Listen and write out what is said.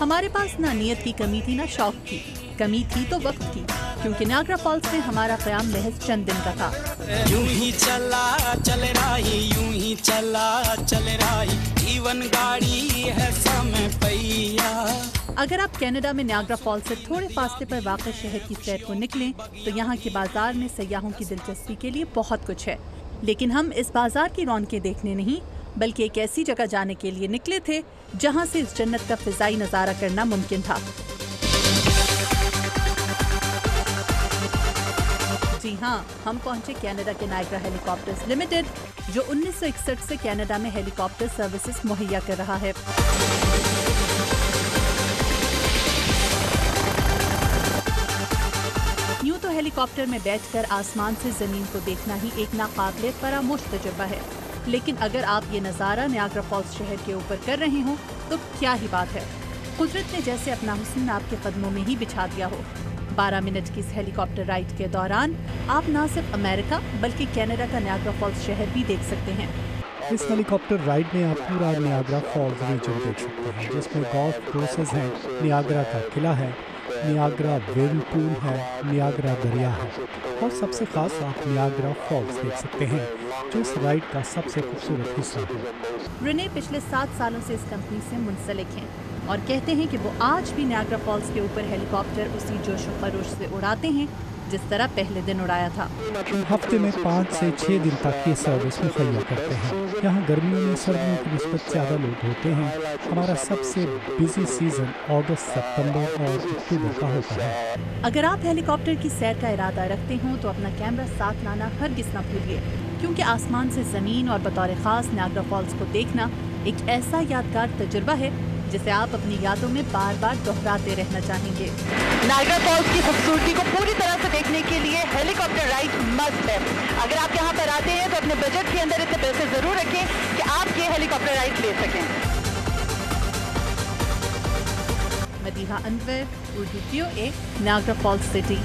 ہمارے پاس نہ نیت کی کمی تھی نہ شوق کی، کمی تھی تو وقت کی، کیونکہ نیاگرا فالس میں ہمارا قیام محض چند دن کا تھا۔ یوں ہی چلا چل رہی یوں ہی چلا چل رہی جیون گاڑی ہے سمے پہیا۔ اگر آپ کینیڈا میں نیاگرا فالس سے تھوڑے فاصلے پر واقع شہر کی سیر کو نکلیں تو یہاں کے بازار میں سیاحوں کی دلچسپی کے لیے بہت کچھ ہے، لیکن ہم اس بازار کی رونقیں دیکھنے نہیں بلکہ ایک ایسی جگہ جانے کے لیے نکلے تھے جہاں سے اس جنت کا فضائی نظارہ کرنا ممکن تھا۔ جی ہاں، ہم پہنچے کینیڈا کے نائگرا ہیلی کاپٹرز لمیٹڈ، جو 1961 سے کینیڈا میں ہیلی کاپٹر سروسز مہیا کر رہا ہے۔ یوں تو ہیلی کاپٹر میں بیٹھ کر آسمان سے زمین کو دیکھنا ہی ایک ناقابل فراموش تجربہ ہے، لیکن اگر آپ یہ نظارہ نیاگرا فالس شہر کے اوپر کر رہے ہوں تو کیا ہی بات ہے، قدرت نے جیسے اپنا حسن آپ کے قدموں میں ہی بچھا دیا ہو۔ 12 منٹ کی اس ہیلی کاپٹر رائڈ کے دوران آپ نہ صرف امریکہ بلکہ کینیڈا کا نیاگرا فالس شہر بھی دیکھ سکتے ہیں۔ اس ہیلی کاپٹر رائڈ میں آپ پورا نیاگرا فالز ریجن دیکھ سکتے ہیں، جس میں گولف کورسز ہیں، نیاگرا کا قلعہ ہے، نیاگرا ویل پول ہے، نیاگرا دریا ہے، اور سب سے خاص آپ نیاگرا فالز دیکھ سکتے ہیں جو اس رائڈ کا سب سے خوبصورت حصہ ہے۔ رنے پچھلے 7 سالوں سے اس کمپنی سے منسلک ہیں اور کہتے ہیں کہ وہ آج بھی نیاگرا فالس کے اوپر ہیلی کاپٹر اسی جوش و خروش سے اڑاتے ہیں جس طرح پہلے دن اڑایا تھا۔ ہفتے میں 5 سے 6 دن تک یہ سروس مہیا کرتے ہیں۔ یہاں گرمیوں میں سردیوں کی نسبت زیادہ لوگ ہوتے ہیں۔ ہمارا سب سے بزی سیزن اگست، ستمبر اور اکتوبر کا ہوتا ہے۔ اگر آپ ہیلی کاپٹر کی سیر کا ارادہ رکھتے ہوں تو اپنا کیمرہ ساتھ لانا ہرگز نہ بھولیے، کیونکہ آسمان سے زمین اور بطور خاص نیاگرا فالس کو دیکھنا ایک ایسا یادگار تجربہ ہے جسے آپ اپنی یادوں میں بار بار دہراتے رہنا چاہیں گے۔ نائگرا فالس کی خوبصورتی کو پوری طرح سے دیکھنے کے لیے ہیلی کاپٹر رائڈ مست ہے۔ اگر آپ یہاں پر آتے ہیں تو اپنے بجٹ کے اندر اتنے پیسے ضرور رکھیں کہ آپ یہ ہیلی کاپٹر رائڈ لے سکیں۔ Madiha Anwar, Urdu POA، Niagara Falls city.